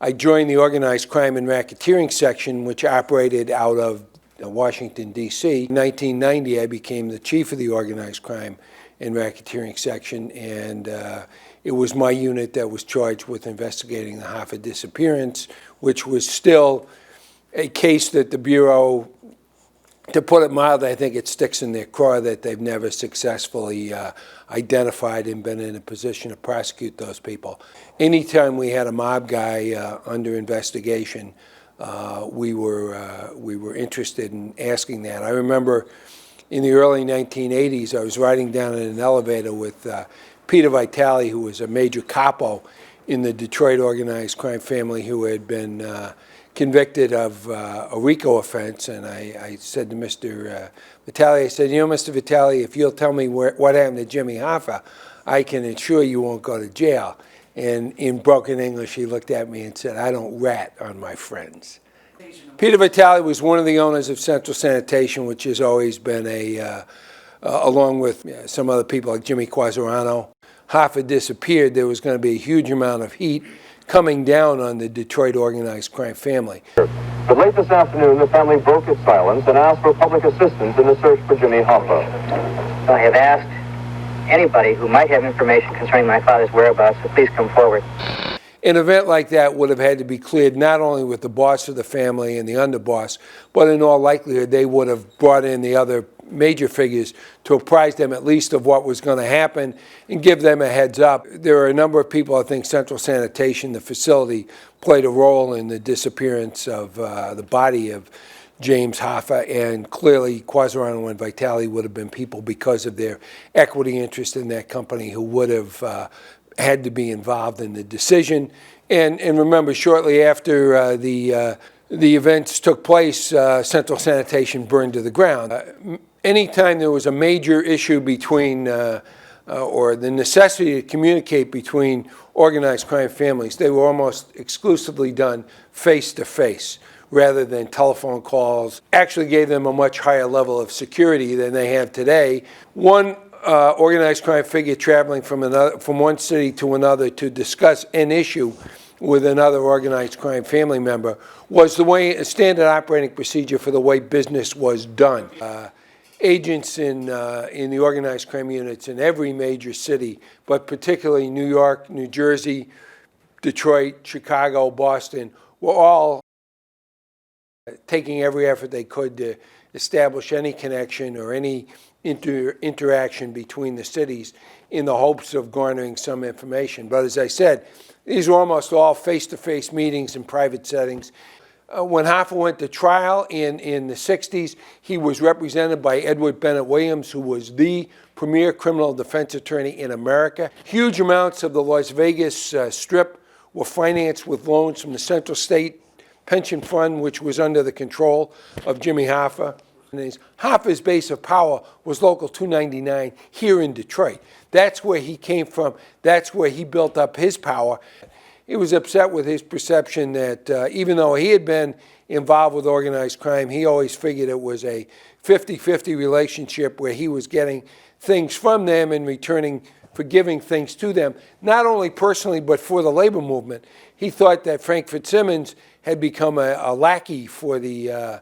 I joined the Organized Crime and Racketeering section, which operated out of Washington, D.C. In 1990, I became the chief of the Organized Crime and Racketeering section, and it was my unit that was charged with investigating the Hoffa disappearance, which was still a case that the Bureau, to put it mildly, I think it sticks in their craw that they've never successfully identified and been in a position to prosecute those people. Anytime we had a mob guy under investigation, we were interested in asking that. I remember in the early 1980s, I was riding down in an elevator with Peter Vitale, who was a major capo in the Detroit organized crime family, who had been convicted of a RICO offense, and I said to Mr. Vitale, I said, you know, Mr. Vitale, if you'll tell me what happened to Jimmy Hoffa, I can ensure you won't go to jail. And in broken English, he looked at me and said, I don't rat on my friends. Peter Vitale was one of the owners of Central Sanitation, which has always been along with some other people like Jimmy Quasarano. Hoffa disappeared, there was going to be a huge amount of heat coming down on the Detroit organized crime family. But late this afternoon, the family broke its silence and asked for public assistance in the search for Jimmy Hoffa. I have asked anybody who might have information concerning my father's whereabouts to please come forward. An event like that would have had to be cleared not only with the boss of the family and the underboss, but in all likelihood they would have brought in the other major figures to apprise them at least of what was going to happen and give them a heads up. There are a number of people, I think Central Sanitation, the facility, played a role in the disappearance of the body of James Hoffa, and clearly Quasarano and Vitale would have been people because of their equity interest in that company who would have had to be involved in the decision. And remember, shortly after the events took place, Central Sanitation burned to the ground. Anytime there was a major issue between, or the necessity to communicate between organized crime families, they were almost exclusively done face-to-face rather than telephone calls. Actually gave them a much higher level of security than they have today. One organized crime figure traveling from one city to another to discuss an issue with another organized crime family member was the way, a standard operating procedure for the way business was done. Agents in the organized crime units in every major city, but particularly New York, New Jersey, Detroit, Chicago, Boston, were all taking every effort they could to establish any connection or any interaction between the cities in the hopes of garnering some information. But as I said, these were almost all face-to-face meetings in private settings. When Hoffa went to trial in the 60s, he was represented by Edward Bennett Williams, who was the premier criminal defense attorney in America. Huge amounts of the Las Vegas Strip were financed with loans from the Central State Pension Fund, which was under the control of Jimmy Hoffa. Hoffa's base of power was Local 299 here in Detroit. That's where he came from. That's where he built up his power. He was upset with his perception that even though he had been involved with organized crime, he always figured it was a 50-50 relationship where he was getting things from them and returning for giving things to them, not only personally but for the labor movement. He thought that Frank Fitzsimmons had become a lackey for the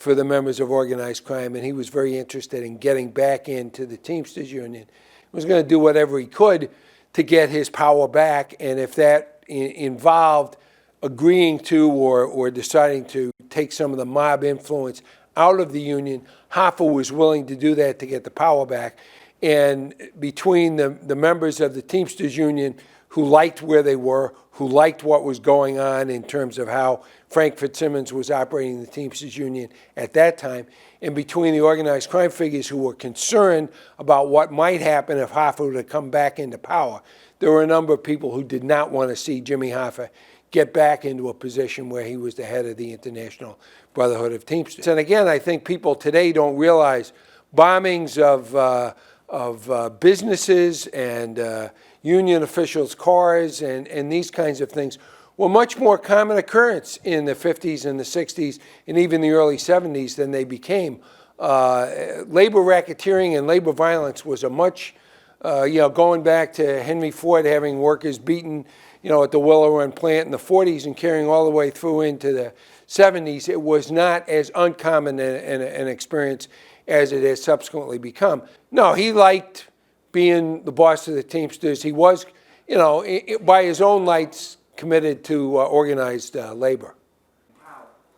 members of organized crime, and he was very interested in getting back into the Teamsters Union. He was going to do whatever he could to get his power back, and if that involved agreeing to or deciding to take some of the mob influence out of the union, Hoffa was willing to do that to get the power back. And between the members of the Teamsters Union who liked where they were, who liked what was going on in terms of how Frank Fitzsimmons was operating the Teamsters Union at that time, and between the organized crime figures who were concerned about what might happen if Hoffa were to come back into power, there were a number of people who did not want to see Jimmy Hoffa get back into a position where he was the head of the International Brotherhood of Teamsters. And again, I think people today don't realize bombings of businesses and union officials' cars and these kinds of things were much more common occurrence in the 50s and the 60s and even the early 70s than they became. Labor racketeering and labor violence was a much Going back to Henry Ford having workers beaten, at the Willow Run plant in the 40s and carrying all the way through into the 70s, it was not as uncommon an experience as it has subsequently become. No, he liked being the boss of the Teamsters. He was, by his own lights, committed to organized labor.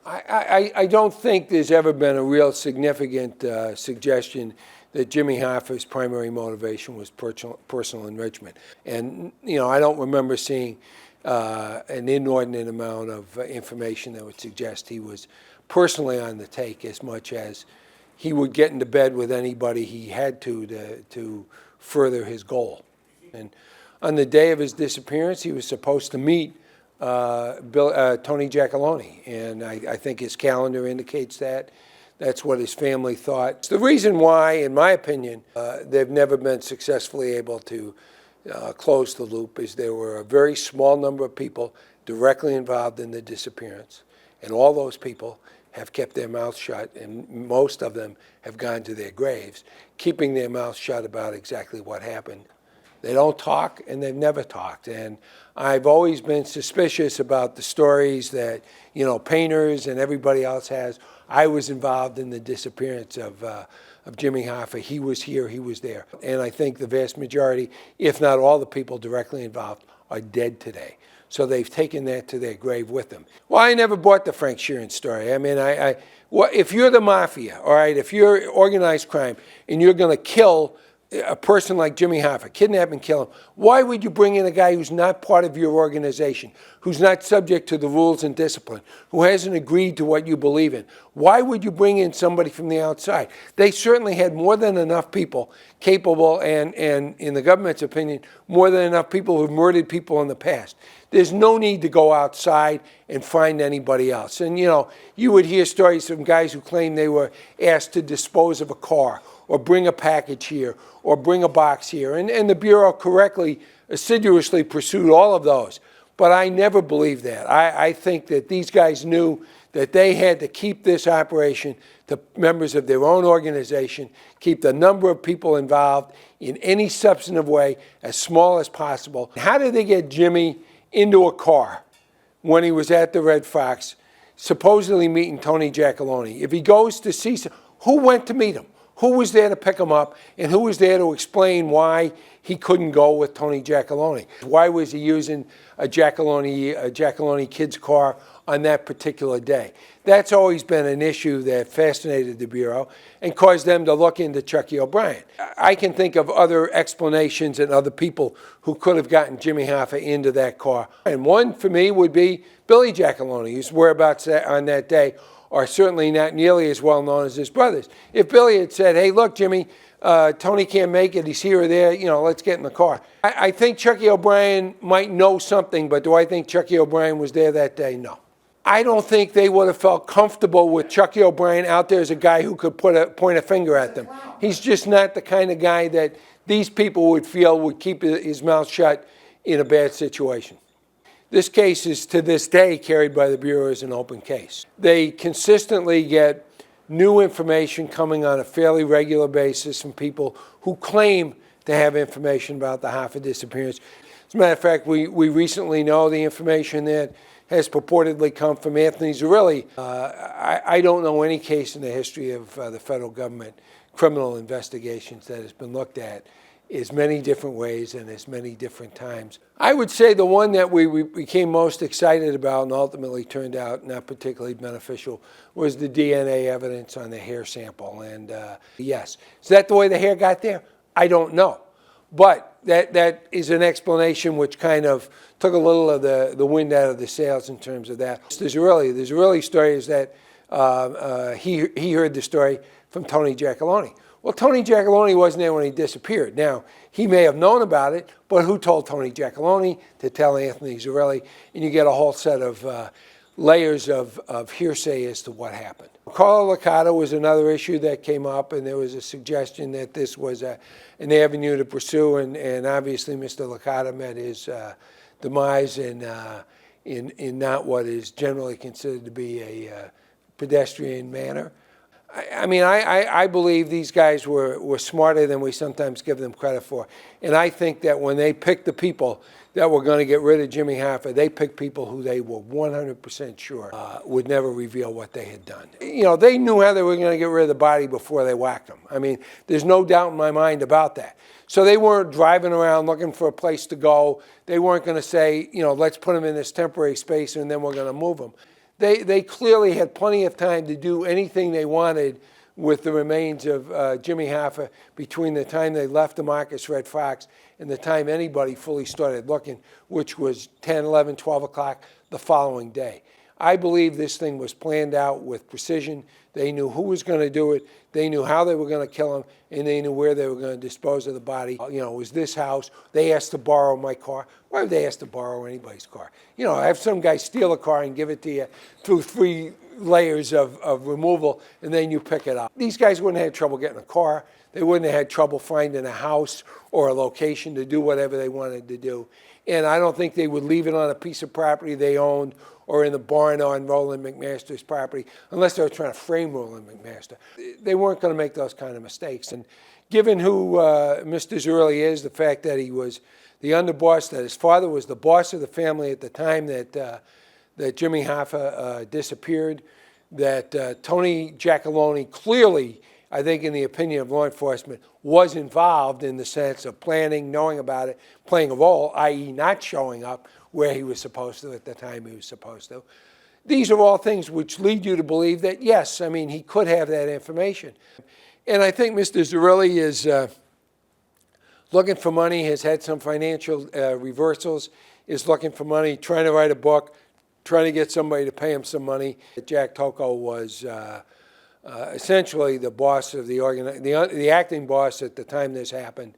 I don't think there's ever been a real significant suggestion that Jimmy Hoffa's primary motivation was personal enrichment. And, I don't remember seeing an inordinate amount of information that would suggest he was personally on the take as much as he would get into bed with anybody he had to further his goal. And on the day of his disappearance, he was supposed to meet Tony Giacalone, and I think his calendar indicates that. That's what his family thought. The reason why, in my opinion, they've never been successfully able to close the loop is there were a very small number of people directly involved in the disappearance, and all those people have kept their mouths shut, and most of them have gone to their graves, keeping their mouths shut about exactly what happened. They don't talk, and they've never talked. And I've always been suspicious about the stories that, painters and everybody else has. I was involved in the disappearance of Jimmy Hoffa. He was here, he was there. And I think the vast majority, if not all the people directly involved, are dead today. So they've taken that to their grave with them. Well, I never bought the Frank Sheeran story. I mean, if you're the mafia, all right, if you're organized crime and you're going to kill a person like Jimmy Hoffa, kidnap and kill him, why would you bring in a guy who's not part of your organization, who's not subject to the rules and discipline, who hasn't agreed to what you believe in? Why would you bring in somebody from the outside? They certainly had more than enough people capable and in the government's opinion, more than enough people who've murdered people in the past. There's no need to go outside and find anybody else. And, you would hear stories from guys who claim they were asked to dispose of a car or bring a package here or bring a box here. And the Bureau correctly, assiduously pursued all of those. But I never believed that. I think that these guys knew that they had to keep this operation to members of their own organization, keep the number of people involved in any substantive way as small as possible. How did they get Jimmy into a car when he was at the Red Fox, supposedly meeting Tony Giacalone? If he goes to see, who went to meet him? Who was there to pick him up? And who was there to explain why he couldn't go with Tony Giacalone? Why was he using a Giacalone kid's car on that particular day? That's always been an issue that fascinated the Bureau and caused them to look into Chucky O'Brien. I can think of other explanations and other people who could have gotten Jimmy Hoffa into that car. And one for me would be Billy Giacalone, whose whereabouts on that day are certainly not nearly as well known as his brothers. If Billy had said, hey, look, Jimmy, Tony can't make it, he's here or there, let's get in the car. I think Chucky O'Brien might know something, but do I think Chucky O'Brien was there that day? No. I don't think they would have felt comfortable with Chucky O'Brien out there as a guy who could point a finger at them. He's just not the kind of guy that these people would feel would keep his mouth shut in a bad situation. This case is, to this day, carried by the Bureau as an open case. They consistently get new information coming on a fairly regular basis from people who claim to have information about the Hoffa disappearance. As a matter of fact, we recently know the information that has purportedly come from Anthony Zarrilli. I don't know any case in the history of the federal government criminal investigations that has been looked at as many different ways and as many different times. I would say the one that we became most excited about and ultimately turned out not particularly beneficial was the DNA evidence on the hair sample. And yes, is that the way the hair got there? I don't know. But that is an explanation which kind of took a little of the wind out of the sails in terms of that. The Zarrilli story is that he heard the story from Tony Giacalone. Well, Tony Giacalone wasn't there when he disappeared. Now, he may have known about it, but who told Tony Giacalone to tell Anthony Zarrilli? And you get a whole set of layers of hearsay as to what happened. Carlo Licata was another issue that came up, and there was a suggestion that this was an avenue to pursue, and obviously Mr. Licata met his demise in not what is generally considered to be a pedestrian manner. I believe these guys were smarter than we sometimes give them credit for. And I think that when they picked the people that were going to get rid of Jimmy Hoffa, they picked people who they were 100% sure would never reveal what they had done. You know, they knew how they were going to get rid of the body before they whacked him. I mean, there's no doubt in my mind about that. So they weren't driving around looking for a place to go. They weren't going to say, you know, let's put him in this temporary space and then we're going to move him. They clearly had plenty of time to do anything they wanted with the remains of Jimmy Hoffa between the time they left the Marcus Red Fox and the time anybody fully started looking, which was 10, 11, 12 o'clock the following day. I believe this thing was planned out with precision. They knew who was going to do it. They knew how they were going to kill him, and they knew where they were going to dispose of the body. You know, it was this house. They asked to borrow my car. Why would they ask to borrow anybody's car? You know, have some guy steal a car and give it to you through 3 layers of removal, and then you pick it up. These guys wouldn't have had trouble getting a car. They wouldn't have had trouble finding a house or a location to do whatever they wanted to do. And I don't think they would leave it on a piece of property they owned or in the barn on Roland McMaster's property, unless they were trying to frame Roland McMaster. They weren't going to make those kind of mistakes. And given who Mr. Zerilli is, the fact that he was the underboss, that his father was the boss of the family at the time that Jimmy Hoffa disappeared, that Tony Giacalone clearly, I think in the opinion of law enforcement, was involved in the sense of planning, knowing about it, playing a role, i.e. not showing up where he was supposed to at the time he was supposed to. These are all things which lead you to believe that, yes, I mean, he could have that information. And I think Mr. Zerilli is looking for money, has had some financial reversals, is looking for money, trying to write a book, trying to get somebody to pay him some money. Jack Tocco was essentially the boss of the acting boss at the time this happened,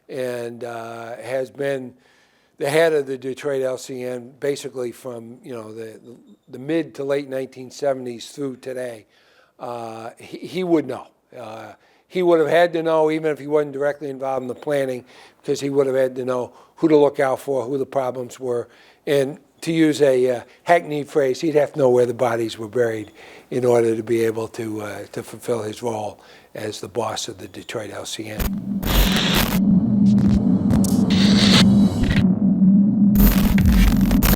and has been the head of the Detroit LCN basically from, you know, the mid to late 1970s through today. He would know. He would have had to know, even if he wasn't directly involved in the planning, because he would have had to know who to look out for, who the problems were, and to use a hackneyed phrase, he'd have to know where the bodies were buried in order to be able to fulfill his role as the boss of the Detroit LCN.